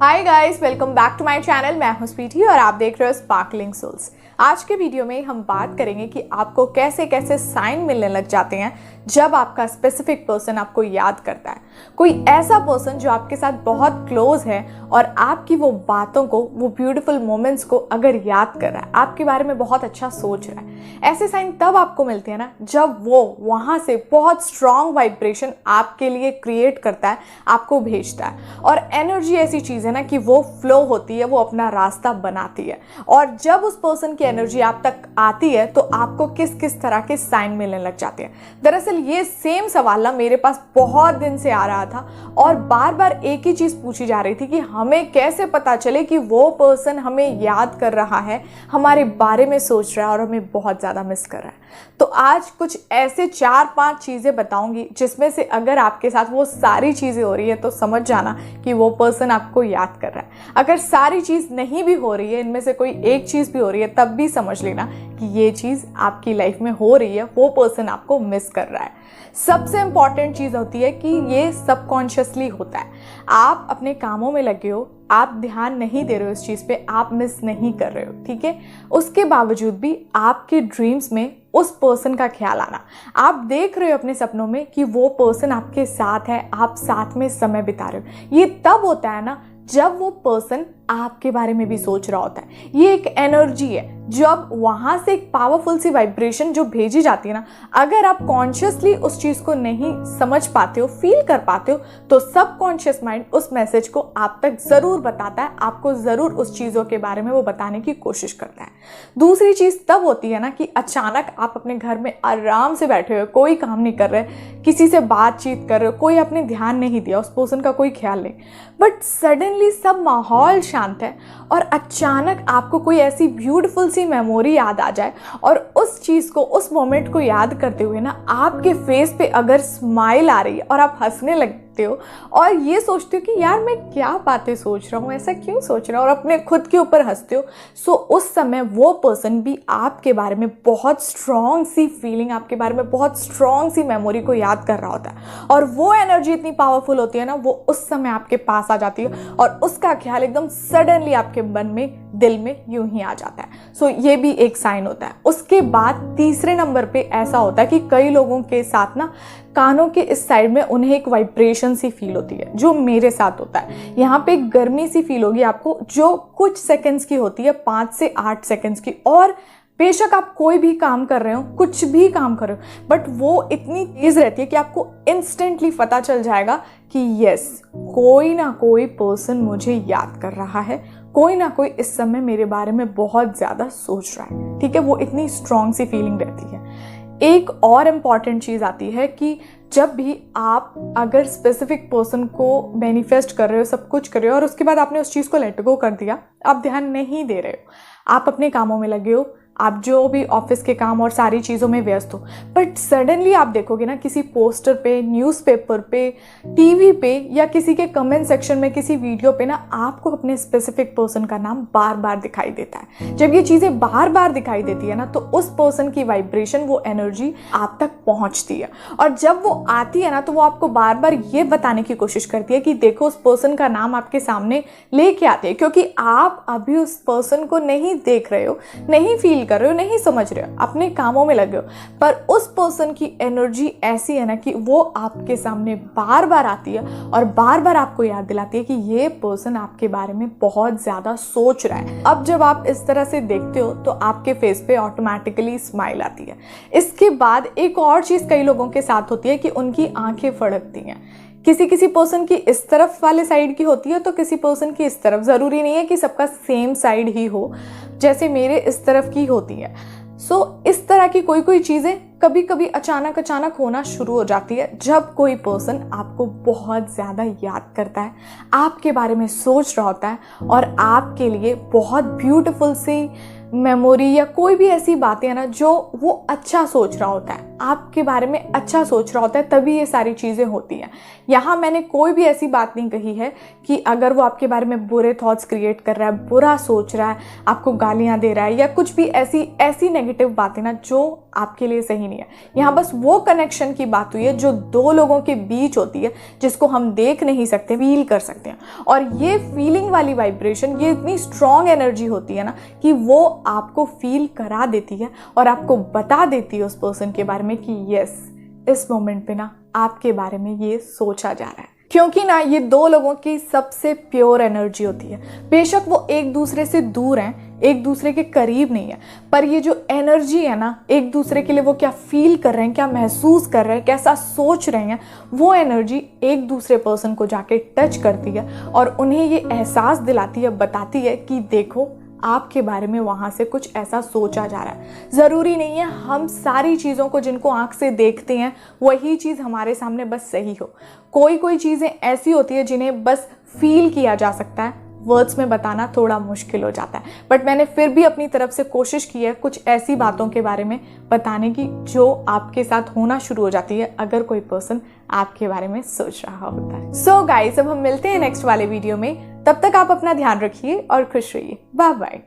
Hi guys, welcome back to my channel. मैं हूं स्वीटी और आप देख रहे हो स्पार्कलिंग सोल्स। आज के वीडियो में हम बात करेंगे कि आपको कैसे कैसे साइन मिलने लग जाते हैं जब आपका स्पेसिफिक पर्सन आपको याद करता है। कोई ऐसा पर्सन जो आपके साथ बहुत क्लोज है और आपकी वो बातों को, वो ब्यूटीफुल मोमेंट्स को अगर याद कर रहा है, आपके बारे में बहुत अच्छा सोच रहा है। ऐसे साइन तब आपको मिलते हैं ना जब वो वहां से बहुत स्ट्रॉन्ग वाइब्रेशन आपके लिए क्रिएट करता है, आपको भेजता है। और एनर्जी ऐसी चीज है ना कि वो फ्लो होती है, वो अपना रास्ता बनाती है। और जब उस पर्सन की एनर्जी आप तक आती है तो आपको किस किस तरह के साइन मिलने लग जाते हैं। दरअसल ये सेम सवाल ना मेरे पास बहुत दिन से आ रहा था और बार बार एक ही चीज पूछी जा रही थी कि हमें कैसे पता चले कि वो पर्सन हमें याद कर रहा है, हमारे बारे में सोच रहा है और हमें बहुत ज्यादा मिस कर रहा है। तो आज कुछ ऐसे 4-5 चीजें बताऊंगी जिसमें से अगर आपके साथ वो सारी चीजें हो रही है तो समझ जाना कि वो पर्सन आपको याद कर रहा है। अगर सारी चीज नहीं भी हो रही है, इनमें से कोई एक चीज भी हो रही है, तब भी समझ लेना कि ये चीज आपकी लाइफ में हो रही है, वो पर्सन आपको मिस कर रहा है। सबसे इंपॉर्टेंट चीज होती है कि ये सबकॉन्शियसली होता है। आप अपने कामों में लगे हो, आप ध्यान नहीं दे रहे हो इस चीज पे, आप मिस नहीं कर रहे हो, ठीक है। उसके बावजूद भी आपके ड्रीम्स में उस पर्सन का ख्याल आना, आप देख रहे हो अपने सपनों में कि वो पर्सन आपके साथ है, आप साथ में समय बिता रहे हो। ये तब होता है ना जब वो पर्सन आपके बारे में भी सोच रहा होता है। ये एक एनर्जी है, जब वहां से एक पावरफुल सी वाइब्रेशन जो भेजी जाती है ना, अगर आप कॉन्शियसली उस चीज को नहीं समझ पाते हो, फील कर पाते हो, तो सबकॉन्शियस माइंड उस मैसेज को आप तक जरूर बताता है, आपको जरूर उस चीजों के बारे में वो बताने की कोशिश करता है। दूसरी चीज तब होती है ना कि अचानक आप अपने घर में आराम से बैठे हो, कोई काम नहीं कर रहे, किसी से बातचीत कर रहे हो, कोई आपने ध्यान नहीं दिया, उस पर्सन का कोई ख्याल नहीं, बट सडनली सब माहौल शांत है और अचानक आपको कोई ऐसी ब्यूटीफुल सी मेमोरी याद आ जाए और उस चीज को, उस मोमेंट को याद करते हुए ना आपके फेस पे अगर स्माइल आ रही है और आप हंसने लगते हो और ये सोचते हो कि यार मैं क्या बातें सोच रहा हूँ, ऐसा क्यों सोच रहा हूँ, और अपने खुद के ऊपर हंसते हो। सो उस समय वो पर्सन भी आपके बारे में बहुत स्ट्रॉन्ग सी फीलिंग, आपके बारे में बहुत स्ट्रॉन्ग सी मेमोरी को याद कर रहा होता है और वो एनर्जी इतनी पावरफुल होती है ना, वो उस समय आपके पास आ जाती है और उसका ख्याल एकदम सडनली आपके मन में, दिल में यूं ही आ जाता है। सो ये भी एक साइन होता है। उसके बाद तीसरे नंबर पे ऐसा होता है कि कई लोगों के साथ ना कानों के इस साइड में उन्हें एक वाइब्रेशन सी फील होती है, जो मेरे साथ होता है। यहाँ पे एक गर्मी सी फील होगी आपको, जो कुछ सेकंड्स की होती है, 5 से 8 सेकंड्स की। और बेशक आप कोई भी काम कर रहे हो, कुछ भी काम कर रहे हो, बट वो इतनी तेज रहती है कि आपको इंस्टेंटली पता चल जाएगा कि यस, कोई ना कोई पर्सन मुझे याद कर रहा है, कोई ना कोई इस समय मेरे बारे में बहुत ज्यादा सोच रहा है, ठीक है। वो इतनी स्ट्रॉन्ग सी फीलिंग रहती है। एक और इम्पॉर्टेंट चीज आती है कि जब भी आप अगर स्पेसिफिक पर्सन को मैनिफेस्ट कर रहे हो, सब कुछ कर रहे हो और उसके बाद आपने उस चीज को लेट गो कर दिया, आप ध्यान नहीं दे रहे हो, आप अपने कामों में लगे हो, आप जो भी ऑफिस के काम और सारी चीज़ों में व्यस्त हो, बट सडनली आप देखोगे ना किसी पोस्टर पे, न्यूज़पेपर पे, टीवी पे या किसी के कमेंट सेक्शन में, किसी वीडियो पे ना आपको अपने स्पेसिफिक पर्सन का नाम बार बार दिखाई देता है। जब ये चीज़ें बार बार दिखाई देती है ना, तो उस पर्सन की वाइब्रेशन, वो एनर्जी आप तक पहुंचती है और जब वो आती है ना, तो वो आपको बार बार ये बताने की कोशिश करती है कि देखो, उस पर्सन का नाम आपके सामने लेके आते हैं, क्योंकि आप अभी उस पर्सन को नहीं देख रहे हो, नहीं फील कर रहे हो, नहीं समझ रहे हो, अपने कामों में लगे हो, पर उस पर्सन की एनर्जी ऐसी है ना कि वो आपके सामने बार बार आती है और बार बार आपको याद दिलाती है कि ये पर्सन आपके बारे में बहुत ज्यादा सोच रहा है। अब जब आप इस तरह से देखते हो तो आपके फेस पे ऑटोमेटिकली स्माइल आती है। इसके बाद एक और चीज कई लोगों के साथ होती है कि उनकी आंखें फड़कती हैं। किसी किसी पर्सन की इस तरफ वाले साइड की होती है तो किसी पर्सन की इस तरफ, जरूरी नहीं है कि सबका सेम साइड ही हो, जैसे मेरे इस तरफ की होती है। सो इस तरह की कोई कोई चीजें कभी कभी अचानक होना शुरू हो जाती है जब कोई पर्सन आपको बहुत ज्यादा याद करता है, आपके बारे में सोच रहा होता है और आपके लिए बहुत ब्यूटीफुल सी मेमोरी या कोई भी ऐसी बातें है ना जो वो अच्छा सोच रहा होता है, आपके बारे में अच्छा सोच रहा होता है तभी ये सारी चीज़ें होती हैं। यहाँ मैंने कोई भी ऐसी बात नहीं कही है कि अगर वो आपके बारे में बुरे थॉट्स क्रिएट कर रहा है, बुरा सोच रहा है, आपको गालियाँ दे रहा है या कुछ भी ऐसी नेगेटिव बातें ना जो आपके लिए सही नहीं है। यहाँ बस वो कनेक्शन की बात हुई है जो दो लोगों के बीच होती है, जिसको हम देख नहीं सकते, फील कर सकते हैं। और ये फीलिंग वाली वाइब्रेशन, ये इतनी स्ट्रॉन्ग एनर्जी होती है ना कि वो आपको फील करा देती है और आपको बता देती है उस पर्सन के बारे में कि यस, इस मोमेंट पे ना आपके बारे में ये सोचा जा रहा है। क्योंकि ना ये दो लोगों की सबसे प्योर एनर्जी होती है। बेशक वो एक दूसरे से दूर हैं, एक दूसरे के करीब नहीं है, पर ये जो एनर्जी है ना, एक दूसरे के लिए वो क्या फील कर रहे हैं, क्या महसूस कर रहे हैं, कैसा सोच रहे हैं, वो एनर्जी एक दूसरे पर्सन को जाके टच करती है और उन्हें ये एहसास दिलाती है, बताती है कि देखो आपके बारे में वहाँ से कुछ ऐसा सोचा जा रहा है। ज़रूरी नहीं है हम सारी चीज़ों को जिनको आँख से देखते हैं वही चीज़ हमारे सामने बस सही हो। कोई चीज़ें ऐसी होती है जिन्हें बस फील किया जा सकता है, वर्ड्स में बताना थोड़ा मुश्किल हो जाता है। बट मैंने फिर भी अपनी तरफ से कोशिश की है कुछ ऐसी बातों के बारे में बताने की जो आपके साथ होना शुरू हो जाती है अगर कोई पर्सन आपके बारे में सोच रहा होता है। सो गाइस, अब हम मिलते हैं नेक्स्ट वाले वीडियो में। तब तक आप अपना ध्यान रखिए और खुश रहिए। Bye bye.